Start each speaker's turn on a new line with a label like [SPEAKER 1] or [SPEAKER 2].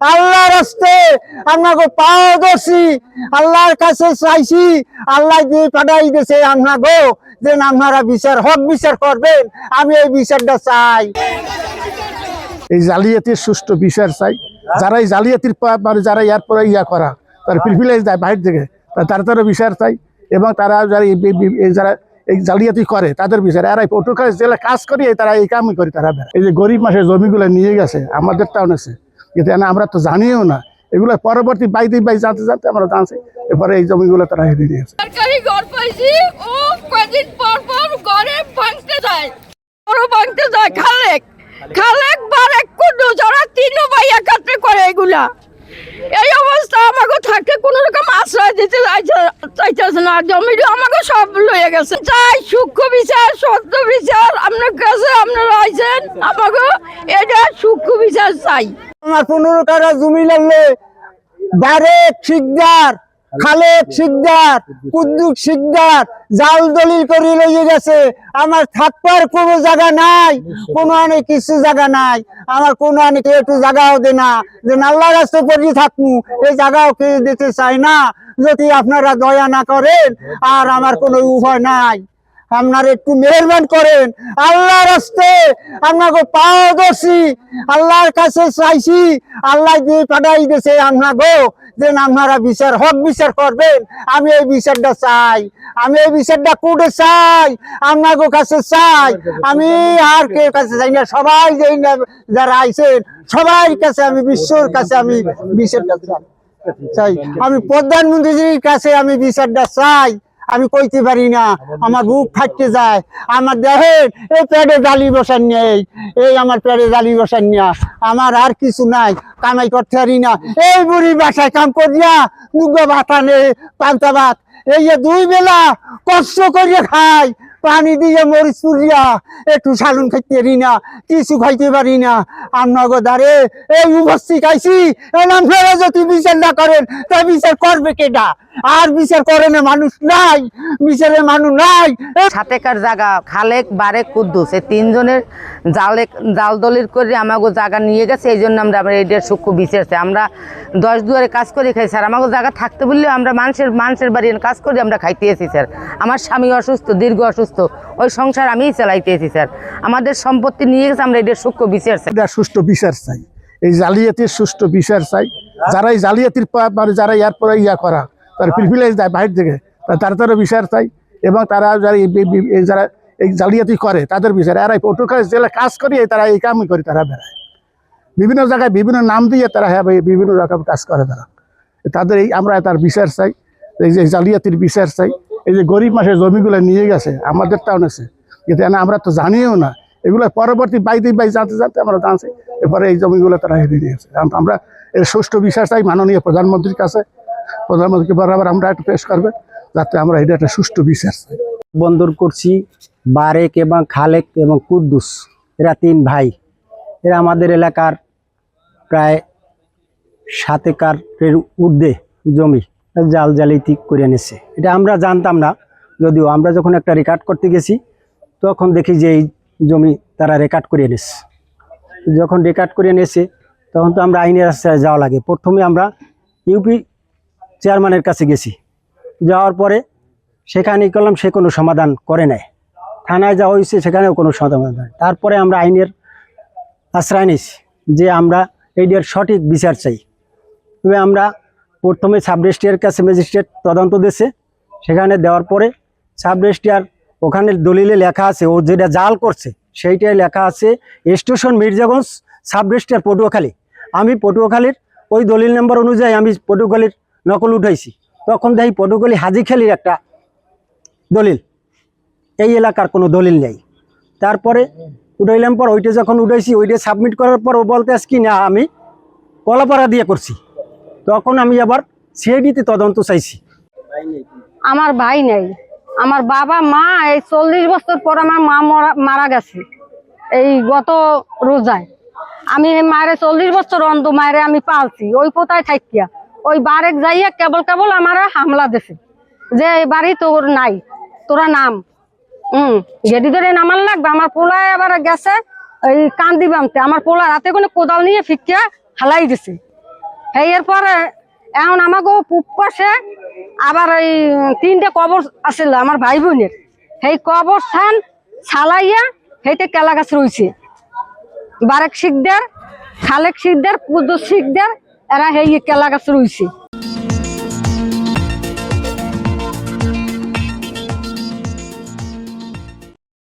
[SPEAKER 1] আল্লাহর রাস্তে আপনাকে পাও দর্শি আল্লাহর কাছে চাইছি আল্লাহ যে পাঠাই দিয়েছে আপনাকে যে আপনারা হক বিচার করবেন। আমি এই বিচারটা চাই।
[SPEAKER 2] এই জালিয়াতির সুষ্ঠু বিচার চাই। যারা এই জালিয়াতির মানে যারা ইয়ার পরে করা তারা প্রিভিলেজ দেয় বাইরে থেকে, তারা বিচার চাই। এবং তারা যারা এই জালিয়াতি করে তাদের বিচার। এরা পটুয়াখালী জেলা কাজ করিয়ে তারা এই কামই করে। তারা এই যে গরিব মানুষের জমিগুলো নিয়ে গেছে আমাদের টাউনেছে, কিন্তু আমরা তো জানিও না এগুলো। পরবর্তী বাইতে জানতে জানতে আমরা জানছি এরপরে এই জমিগুলো তারা হেরে দিয়েছে।
[SPEAKER 3] সরকারি ঘর পাইছি ও কদিন পর পর ঘরে ভাঙতে যায়, খালেক বারেক কুদ্দুস ওরা তিন ভাই একাত্রে করে এগুলা। এই অবস্থা আমাকে থাকতে কোন রকম আশ্রয় দিতে চাইতেছে না। জমিটা আমাকে সব লয়ে গেছে। চাই সূক্ষ্ম বিচার, সত্য বিচার আপনার কাছে আপনারা আইছেন, আমাকে এটা সূক্ষ্ম বিচার চাই।
[SPEAKER 1] আমার 15 কাঠা জমি লাগলে বারেক শিকদার, খালেক শিকদার, কুদ্দুস শিকদার জাল দলিল করে লইয়ে গেছে। আমার থাকবার কোনো জায়গা নাই, কোনো অনেক কিছু জায়গা নাই। আমার কোনো অনেক একটু জায়গাও দে না, যে আল্লাহর রাস্তায় পড়ে থাকবো এই জায়গাও কে দিতে চাই না। যদি আপনারা দয়া না করেন আর আমার কোনো উপায় নাই, আপনারা একটু মেহেরবান করেন। আল্লাহর রাস্তে আপনাকে পাও দর্শি আল্লাহর কাছে চাইছি আল্লাহ যে পাঠাই দিয়েছে আপনাকে যে আপনারা হক বিচার করবেন। আমি এই বিচারটা চাই। আমি এই বিচারটা কোর্টে চাই, আপনাকে কাছে চাই। আমি আর কে কাছে চাই না, সবাই যারা আইছেন সবাই কাছে আমি বিশ্বর কাছে আমি বিচারটা চাই। আমি প্রধানমন্ত্রীর কাছে আমি বিচারটা চাই। আমি কইতে পারি না, আমার বুক ফাটতে যায়। আমার দেখেন এই পেটে জালি বসান নেই, এই আমার পেটে জালি বসান না। আমার আর কিছু নাই, কামাই করতে পারি না। এই বুড়ি বাসায় কাম করিয়া দুগো ভাতা নেই, পান্তা ভাত এই যে 2 বেলা কষ্ট করিয়া খাই, পানি দিয়ে মরিচ পুড়িয়া একটু সালুন খাইতে পারি না, কিছু খাইতে পারি না। আপনাকে দ্বারে এই উপস্থিত আইসি, আপনারা যদি বিচার না করেন তা বিচার করবে কেডা? আর বিচার করে না মানুষ নাই, বিচারের মানুষ নাই।
[SPEAKER 4] 7 একর জায়গা খালেক বারেক কুদ্দুস এই 3 জনের জাল দলিল করে আমাকে জায়গা নিয়ে গেছে। এই জন্য আমরা এটার সূক্ষ্ম বিচার চাই। আমরা 10 দুয়ারে কাজ করে খাই স্যার। আমাকে জায়গা থাকতে বললে আমরা মানুষের বাড়ি কাজ করে আমরা খাইতে এসি স্যার। আমার স্বামী অসুস্থ, দীর্ঘ অসুস্থ, ওই সংসার আমিই চালাইতে এসি স্যার। আমাদের সম্পত্তি নিয়ে গেছে, আমরা এটার সূক্ষ্ম বিচার চাই।
[SPEAKER 2] এটা সুষ্ঠু বিচার চাই। এই জালিয়াতির সুষ্ঠু বিচার চাই। যারা এই জালিয়াতির মানে যারা ইয়ার পরে করা তারা প্রিভিলেজ দেয় বাইরে থেকে, তারা বিচার চাই। এবং তারা যারা এই জালিয়াতি করে তাদের বিচার। এরা পটুয়াখালী জেলা কাজ করিয়ে তারা এই কামই করে। তারা বেড়ায় বিভিন্ন জায়গায় বিভিন্ন নাম দিয়ে তারা বিভিন্ন রকম কাজ করে। তাদের আমরা তার বিচার চাই। এই যে জালিয়াতির বিচার চাই। এই যে গরিব মানুষের জমিগুলো নিয়ে গেছে আমাদের টাউনেছে, কিন্তু আমরা তো জানিও না এগুলো। পরবর্তী বাইতে জানতে জানতে আমরা জানছি এরপরে এই জমিগুলো তারা হেরে দিয়েছে। আমরা এর সুষ্ঠু বিচার চাই মাননীয় প্রধানমন্ত্রীর কাছে। প্রধানমন্ত্রীকে বরাবর আমরা একটু পেশ করবে যাতে আমরা এটা একটা সুষ্ঠু বিচার চাই।
[SPEAKER 5] বন্দর করছি বারেক এবং খালেক এবং কুদ্দুস, এরা 3 ভাই। এরা আমাদের এলাকার প্রায় 7 একরের ঊর্ধ্বে জমি জালিয়াতি করে এনেছে। এটা আমরা জানতাম না, যদিও আমরা যখন একটা রেকর্ড করতে গেছি তখন দেখি যে এই জমি তারা রেকর্ড করে এনেছে। যখন রেকর্ড করে এনেছে তখন তো আমরা আইনের রাস্তায় যাওয়া লাগে। প্রথমে আমরা ইউপি চেয়ারম্যানের কাছে গেছি, যাওয়ার পরে সেখানে করলাম, সে কোনো সমাধান করে নাই। থানায় যাওয়া হয়েছে, সেখানেও কোনো সমাধান নেই। তারপরে আমরা আইনের আশ্রয় নিয়েছি যে আমরা এইটার সঠিক বিচার চাই। তবে আমরা প্রথমে সাব রেজিস্ট্রারের কাছে ম্যাজিস্ট্রেট তদন্ত দিয়েছে, সেখানে দেওয়ার পরে সাব রেজিস্ট্রার ওখানে দলিলে লেখা আছে, ও যেটা জাল করছে সেইটাই লেখা আছে station Mirzaganj, sub registrar Patuakhali. আমি পটুয়াখালীর ওই দলিল নাম্বার অনুযায়ী আমি পটুয়াখালীর নকল উঠাইছি। তখন দেখি পটুয়াখালী হাজিখালীর একটা দলিল, এই এলাকার কোনো দলিল নেই। তারপরে উঠাইলাম পর ওইটা যখন উঠাইছি, ওইটা সাবমিট করার পর ও বলতে আসছি না আমি কলাপাড়া দিয়ে করছি। তখন আমি আবার সিআইডিতে তদন্ত চাইছি।
[SPEAKER 3] আমার ভাই নেই, আমার বাবা মা এই 40 বছর পর আমার মা মারা গেছে এই গত রোজায়। আমি মায়ের 40 বছর অন্ধ মায়ের আমি পালছি। ওই কোথায় থাকিয়া ওই বারেক যাইয়া কেবল আমার হামলা দিছে যে এই বাড়ি তোর নাই, তোরা নাম গেটি ধরে নামার লাগবে। আমার পোলায় আবার গেছে এই কান্দি বামতে, আমার পোলার হাতে কোনো কোদাল নিয়ে ফিকিয়া হালাই দিছে। এরপরে এখন আমাকে পূব পাশে আবার এই 3টে কবর আছিল আমার ভাই বোনের, সেই কবরস্থান ছালাইয়া সেইতে কেলা গাছ রয়েছে। বারেক শিকদার, খালেক শিকদার, কুদ্দুস শিকদার, এরা সেই কেলা গাছ রয়েছে।